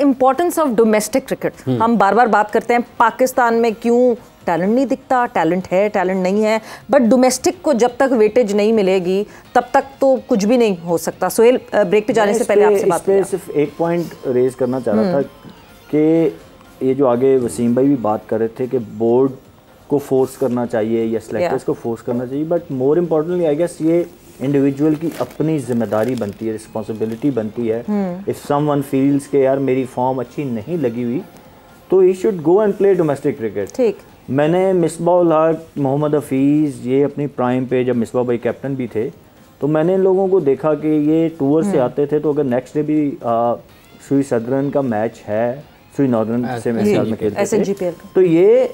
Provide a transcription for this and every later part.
Importance of domestic cricket. हम बार बार बात करते हैं पाकिस्तान में क्यों टैलेंट नहीं दिखता, टैलेंट है, टैलेंट नहीं है, बट डोमेस्टिक को जब तक वेटेज नहीं मिलेगी तब तक तो कुछ भी नहीं हो सकता। सोहेल, ब्रेक पे जाने से पहले आपसे बात करें। सिर्फ एक पॉइंट रेज करना चाह रहा था कि ये जो आगे वसीम भाई भी बात कर रहे थे कि बोर्ड को फोर्स करना चाहिए या सिलेक्टर्स को फोर्स करना चाहिए, but more importantly I guess ये इंडिविजुअल की अपनी जिम्मेदारी बनती है, रिस्पॉन्सिबिलिटी बनती है। इफ समवन फील्स के यार मेरी फॉर्म अच्छी नहीं लगी हुई तो he should go and play domestic cricket. ठीक, मैंने मिसबाह उल हक, मोहम्मद हफीज़, ये अपनी प्राइम पे जब मिसबाह भाई कैप्टन भी थे तो मैंने इन लोगों को देखा कि ये टूर से आते थे तो अगर नेक्स्ट डे भी सुई सदरन का मैच है, सुई नॉर्दर्न से मेरे ख्याल में खेलते थे, तो ये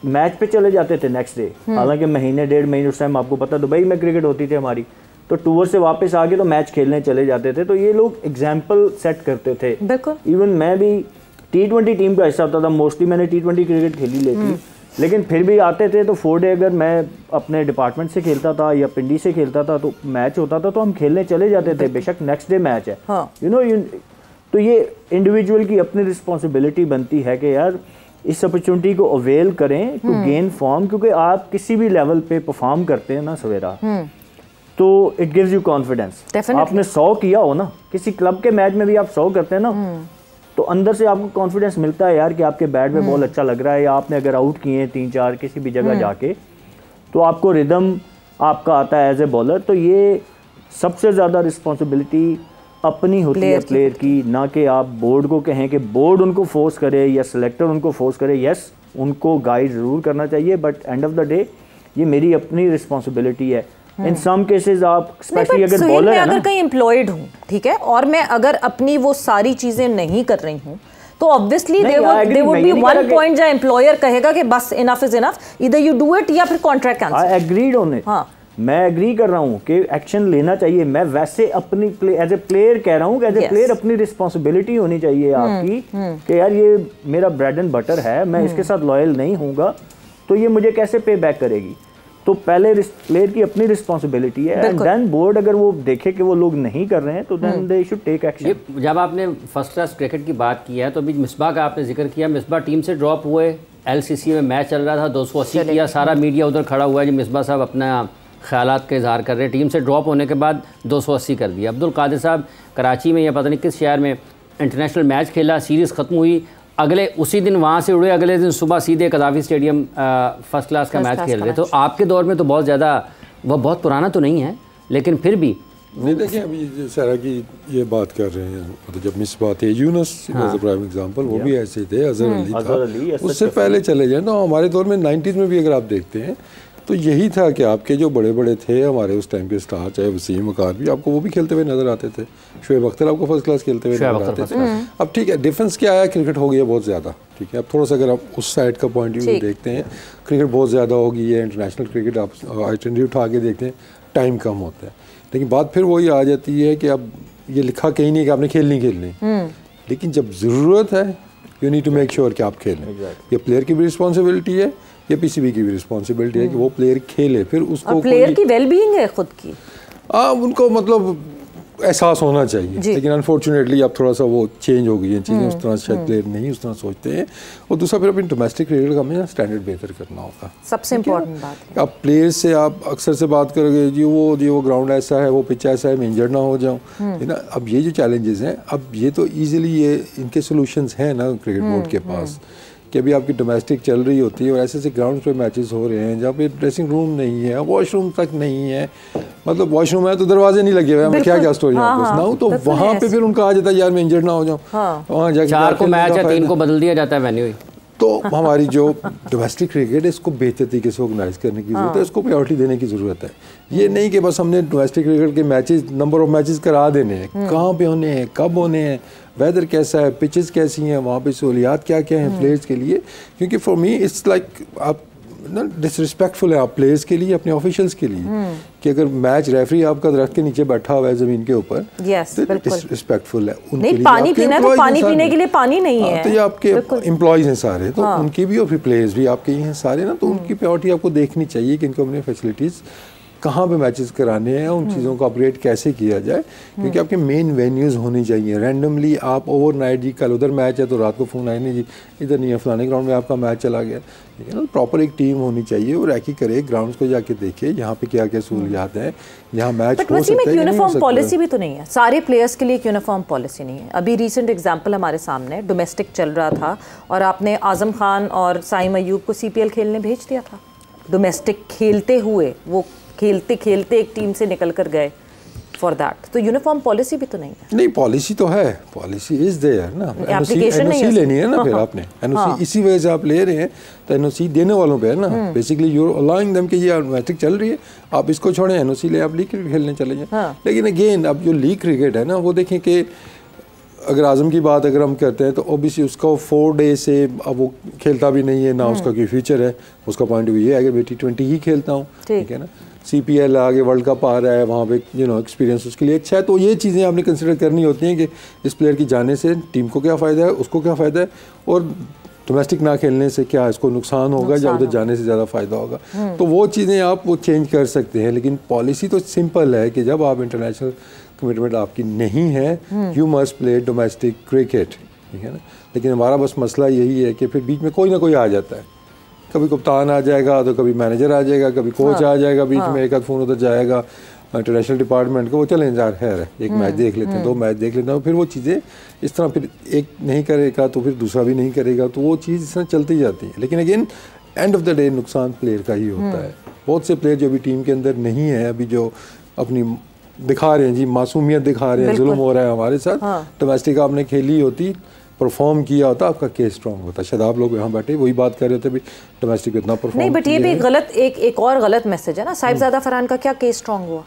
मैच पे चले जाते थे नेक्स्ट डे। हालांकि महीने डेढ़ महीने उस टाइम आपको पता दुबई में क्रिकेट होती थी हमारी, तो टूर से वापस आके तो मैच खेलने चले जाते थे। तो ये लोग एग्जाम्पल सेट करते थे। इवन मैं भी T20 टीम का हिस्सा होता था, मोस्टली मैंने T20 क्रिकेट खेली लेती, लेकिन फिर भी आते थे तो 4 डे अगर मैं अपने डिपार्टमेंट से खेलता था या पिंडी से खेलता था तो मैच होता था तो हम खेलने चले जाते थे, बेशक नेक्स्ट डे मैच है। यू नो, तो ये इंडिविजुअल की अपनी रिस्पॉन्सिबिलिटी बनती है कि यार इस अपॉर्चुनिटी को अवेल करें टू गेन फॉर्म, क्योंकि आप किसी भी लेवल पे परफॉर्म करते हैं ना सवेरा, तो इट गिव्स यू कॉन्फिडेंस। आपने 100 किया हो ना, किसी क्लब के मैच में भी आप 100 करते हैं ना, तो अंदर से आपको कॉन्फिडेंस मिलता है यार कि आपके बैट में बॉल अच्छा लग रहा है, या आपने अगर आउट किए हैं 3-4 किसी भी जगह जाके तो आपको रिदम आपका आता है एज ए बॉलर। तो ये सबसे ज़्यादा रिस्पॉन्सिबिलिटी अपनी होती है प्लेयर की, ना कि आप बोर्ड को कहें कि बोर्ड उनको फोर्स करे या सिलेक्टर उनको फोर्स करे। यस, उनको गाइड ज़रूर करना चाहिए, but end of the day ये मेरी अपनी रिस्पॉन्सिबिलिटी है। इन सम केसेस आप स्पेशली अगर बॉलर है ना, अगर कहीं एम्प्लॉयड हूँ, ठीक है, और मैं अगर अपनी वो सारी चीज़ें नहीं कर रही हूँ तो obviously there would be one point जहाँ एम्प्लॉयर कहेगा कि बस इनफ इज इनफ, इधर यू डू इट या फिर contract cancel. I agreed on it. मैं एग्री कर रहा हूँ कि एक्शन लेना चाहिए। मैं वैसे अपनी एज ए प्लेयर कह रहा हूँ कि एज ए प्लेयर अपनी रिस्पॉन्सिबिलिटी होनी चाहिए आपकी कि यार ये मेरा ब्रेड एंड बटर है, मैं इसके साथ लॉयल नहीं होऊंगा तो ये मुझे कैसे पे बैक करेगी। तो पहले प्लेयर की अपनी रिस्पॉन्सिबिलिटी है, एंड देन बोर्ड अगर वो देखे कि वो लोग नहीं कर रहे हैं तो then they should take action. जब आपने फर्स्ट क्लास क्रिकेट की बात की है तो अभी मिसबाह का आपने जिक्र किया, मिसबाह टीम से ड्रॉप हुए, LCC में मैच चल रहा था, 280 किया, सारा मीडिया उधर खड़ा हुआ है जी मिसबाह साहब अपना ख्यालात का इजहार कर रहे हैं। टीम से ड्रॉप होने के बाद 280 कर दिया। अब्दुल कादिर साहब कराची में या पता नहीं किस शहर में इंटरनेशनल मैच खेला, सीरीज़ ख़त्म हुई, अगले उसी दिन वहाँ से उड़े, अगले दिन सुबह सीधे कदाफी स्टेडियम फर्स्ट क्लास का मैच खेल रहे। तो आपके दौर में तो बहुत ज़्यादा, वह बहुत पुराना तो नहीं है लेकिन फिर भी नहीं। देखिए अभी सारा की ये बात कर रहे हैं, मतलब जब मिसबाह थे, Yunus was a prime example, वो भी ऐसे थे, अजहर अली था, उससे पहले चले जाए तो हमारे दौर में 90s में भी अगर आप देखते हैं तो यही था कि आपके जो बड़े बड़े थे हमारे उस टाइम के स्टार, चाहे वसीम वकार भी, आपको वो भी खेलते हुए नजर आते थे। शोएब अख्तर आपको फर्स्ट क्लास खेलते हुए नजर आते थे। अब ठीक है, डिफरेंस क्या आया, क्रिकेट हो गया बहुत ज़्यादा, ठीक है। अब थोड़ा सा अगर आप उस साइड का पॉइंट ऑफ व्यू देखते हैं, क्रिकेट बहुत ज़्यादा हो गई है, इंटरनेशनल क्रिकेट आप आइडेंटिटी उठा के देखते हैं, टाइम कम होता है। लेकिन बात फिर वही आ जाती है कि अब ये लिखा कहीं नहीं कि आपने खेलनी, लेकिन जब ज़रूरत है you need to make sure कि आप खेलें। ये प्लेयर की भी रिस्पॉन्सिबिलिटी है, ये PCB की भी रिस्पॉन्सिबिलिटी है कि वो प्लेयर खेले। फिर उसको प्लेयर की वेलबीइंग है खुद की, उनको मतलब एहसास होना चाहिए। लेकिन अनफॉर्चुनेटली अब थोड़ा सा वो चेंज हो गई है चीज़ें, उस तरह शायद प्लेयर नहीं उस तरह सोचते हैं। और दूसरा फिर अपनी डोमेस्टिक क्रिकेट का हमें स्टैंडर्ड बेहतर करना होगा, सबसे इम्पोर्टेंट बात है। अब प्लेयर से आप अक्सर से बात करोगे जी वो ग्राउंड ऐसा है, वो पिच ऐसा है, मैं इंजर्ड ना हो जाऊँ, है ना। अब ये जो चैलेंजेस हैं, अब ये तो ईजिली ये इनके सोल्यूशंस हैं ना क्रिकेट बोर्ड के पास, कि अभी आपकी डोमेस्टिक चल रही होती है और ऐसे ऐसे ग्राउंड पे मैचेस हो रहे हैं जहाँ पे ड्रेसिंग रूम नहीं है, वॉशरूम तक नहीं है, मतलब वॉशरूम है तो दरवाजे नहीं लगे हुए हैं, मैं क्या स्टोरी आपको सुनाऊं। तो वहाँ पे फिर उनका आ जाता है यार मैं इंजर्ड ना हो जाऊँ, वहाँ जाके 4 को मैच है 3 को बदल दिया जाता है वेन्यू। तो हमारी जो डोमेस्टिक क्रिकेट है इसको बेहतर तरीके से ऑर्गेनाइज करने की ज़रूरत है, इसको प्रायोरिटी देने की ज़रूरत है। ये नहीं कि बस हमने डोमेस्टिक क्रिकेट के मैचेस, नंबर ऑफ मैचेस करा देने हैं, कहाँ पे होने हैं, कब होने हैं, वेदर कैसा है, पिचेस कैसी हैं, वहाँ पे सहूलियात क्या क्या हैं प्लेयर्स के लिए। क्योंकि फॉर मी इट्स लाइक आप ना डिसरिस्पेक्टफुल है आप प्लेयर्स के लिए, अपने ऑफिशियल्स के लिए, कि अगर मैच रेफरी आपका दरख्त के नीचे बैठा हुआ है ज़मीन के ऊपर, तो डिसरिस्पेक्टफुल है उनके लिए। पानी पीना है तो पानी पीने के लिए पानी नहीं है, तो ये आपके एम्प्लॉयज़ हैं सारे, तो उनकी भी और फिर प्लेयर्स भी आपके ही हैं सारे ना, तो उनकी प्रायोरिटी आपको देखनी चाहिए कि इनको अपनी फैसिलिटीज़ कहाँ पे मैचेस कराने हैं, उन चीज़ों को अपग्रेड कैसे किया जाए, क्योंकि आपके मेन वेन्यूज़ होनी चाहिए। रैंडमली आप ओवरनाइट जी कल उधर मैच है तो रात को फ़ोन आए नहीं जी इधर नहीं है, फलाने ग्राउंड में आपका मैच चला गया, ठीक है ना। प्रॉपर एक टीम होनी चाहिए और रैकी करे, ग्राउंड्स को जाके देखे यहाँ पे क्या क्या सहूलियात हैं, यहाँ मैच हो सकता है। यूनिफॉर्म पॉलिसी भी तो नहीं है, सारे प्लेयर्स के लिए एक यूनिफॉर्म पॉलिसी नहीं है। अभी रिसेंट एग्जांपल हमारे सामने, डोमेस्टिक चल रहा था और आपने आजम खान और साइम अयूब को CPL खेलने भेज दिया था। डोमेस्टिक खेलते हुए वो खेलते खेलते एक टीम से निकल कर गए फॉर दैट। तो यूनिफॉर्म पॉलिसी भी तो नहीं है। नहीं, पॉलिसी तो है, पॉलिसी इज देयर ना। एनओसी लेनी है ना, फिर आपने एनओसी इसी वजह से आप ले रहे हैं, तो एनओसी देने वालों पे है ना। Basically you are allowing them कि ये मैच चल रही है, आप इसको छोड़ें, एनओसी ले आप लीग क्रिकेट खेलने चले जाएं। लेकिन अगेन अब जो लीग क्रिकेट है ना, वो देखें कि अगर आज़म की बात अगर हम करते हैं तो ओबियसली उसका 4 डे से अब वो खेलता भी नहीं है ना, उसका कोई फ्यूचर है। उसका पॉइंट ऑफ व्यू ये है कि मैं T20 ही खेलता हूँ, ठीक है ना। CPL आगे वर्ल्ड कप आ रहा है, वहाँ पे एक्सपीरियंस उसके लिए अच्छा है। तो ये चीज़ें आपने कंसिडर करनी होती हैं कि इस प्लेयर की जाने से टीम को क्या फ़ायदा है, उसको क्या फ़ायदा है, और डोमेस्टिक ना खेलने से क्या इसको नुकसान होगा या उधर जाने से ज़्यादा फ़ायदा होगा। तो वो चीज़ें आप वो चेंज कर सकते हैं। लेकिन पॉलिसी तो सिंपल है कि जब आप इंटरनेशनल कमिटमेंट आपकी नहीं है, you must play domestic cricket, ठीक है ना। लेकिन हमारा बस मसला यही है कि फिर बीच में कोई ना कोई आ जाता है, कभी कप्तान आ जाएगा, तो कभी मैनेजर आ जाएगा, कभी कोच आ जाएगा, बीच में एक आध फ़ोन उधर जाएगा इंटरनेशनल डिपार्टमेंट को, वो चलें यार खैर है, एक मैच देख लेते हैं, 2 मैच देख लेते हैं, फिर वो चीज़ें इस तरह, फिर एक नहीं करेगा तो फिर दूसरा भी नहीं करेगा, तो वो चीज़ इस तरह चलती जाती है। लेकिन again end of the day नुकसान प्लेयर का ही होता है। बहुत से प्लेयर जो अभी टीम के अंदर नहीं है, अभी जो अपनी दिखा रहे हैं जी, मासूमियत दिखा रहे हैं, जुल्म हो रहा है हमारे साथ। डोमेस्टिक आपने खेली होती, परफॉर्म किया होता, आपका केस स्ट्रॉन्ग होता। शायद आप लोग यहाँ बैठे वही बात कर रहे थे भी डोमेस्टिक इतना परफॉर्म नहीं, बट ये भी गलत एक और गलत मैसेज है ना। साहिबजादा फरहान का क्या केस स्ट्रॉन्ग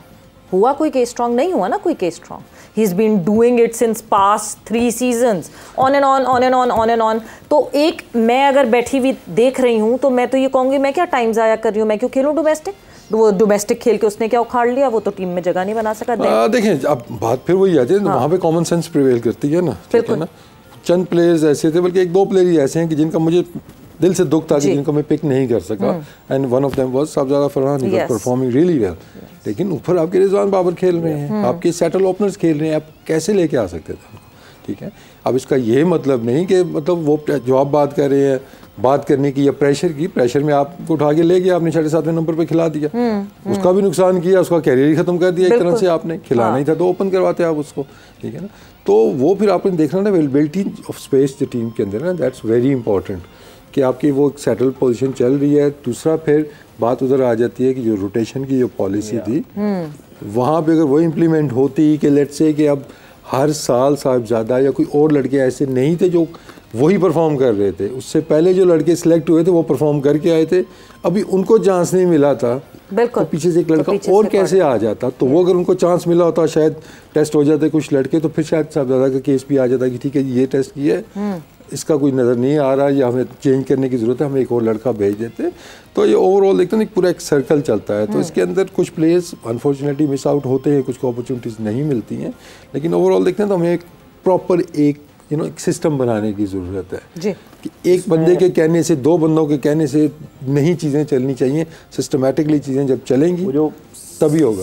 हुआ कोई केस स्ट्रॉन्ग नहीं हुआ ना, कोई case strong. He is been doing it since past 3 seasons, on and on. तो एक मैं अगर बैठी हुई देख रही हूँ तो मैं तो ये कहूँगी मैं क्या टाइम ज़ाया कर रही हूँ, मैं क्यों खेलूँ डोमेस्टिक। वो डोमेस्टिक खेल के उसने क्या उखाड़ लिया, वो तो टीम में जगह नहीं बना सका। देखें अब बात फिर वही आती है, वहाँ पे कॉमन सेंस प्रिवेल करती है ना, ठीक है ना। चंद प्लेयर्स ऐसे थे, बल्कि 1-2 प्लेयर ही ऐसे हैं कि जिनका मुझे दिल से दुख था कि जिनको मैं पिक नहीं कर सका, and one of them was Sahibzada Farhan, he was performing really well. लेकिन ऊपर आपके रिजवान बाबर खेल रहे हैं, आपके सेटल ओपनर्स खेल रहे हैं, आप कैसे लेके आ सकते थे, ठीक है। अब इसका ये मतलब नहीं कि मतलब वो जो आप बात कर रहे हैं बात करने की या प्रेशर में आपको उठा के ले गया, आपने 7वें नंबर पे खिला दिया, उसका भी नुकसान किया, उसका कैरियर ही खत्म कर दिया एक तरह से आपने। खिलाना ही था तो ओपन करवाते आप उसको, ठीक है ना। तो वो फिर आपने देखना ना अवेलेबिलिटी ऑफ स्पेस जो टीम के अंदर ना, दैट्स वेरी इंपॉर्टेंट कि आपकी वो सेटल पोजीशन चल रही है। दूसरा फिर बात उधर आ जाती है कि जो रोटेशन की जो पॉलिसी थी वहाँ पे अगर वो इम्प्लीमेंट होती कि लेट्स से कि अब हर साल साहिबजादा या कोई और लड़के ऐसे नहीं थे जो वही परफॉर्म कर रहे थे, उससे पहले जो लड़के सिलेक्ट हुए थे वो परफॉर्म करके आए थे, अभी उनको चांस नहीं मिला था, तो पीछे से एक लड़का तो और कैसे आ जाता। तो वो अगर उनको चांस मिला होता, शायद टेस्ट हो जाते कुछ लड़के, तो फिर शायद साहिबजादा का केस भी आ जाता कि ठीक है ये टेस्ट किया है, इसका कोई नज़र नहीं आ रहा या हमें चेंज करने की ज़रूरत है, हमें एक और लड़का भेज देते। तो ये ओवरऑल देखते हैं पूरा एक सर्कल चलता है। तो इसके अंदर कुछ प्लेयर्स अनफॉर्चुनेटली मिस आउट होते हैं, कुछ को अपॉर्चुनिटीज़ नहीं मिलती हैं, लेकिन ओवरऑल देखते हैं तो हमें एक प्रॉपर एक एक सिस्टम बनाने की ज़रूरत है जी। कि एक बंदे के कहने से, 2 बंदों के कहने से नहीं चीज़ें चलनी चाहिए। सिस्टमेटिकली चीज़ें जब चलेंगी तभी होगा।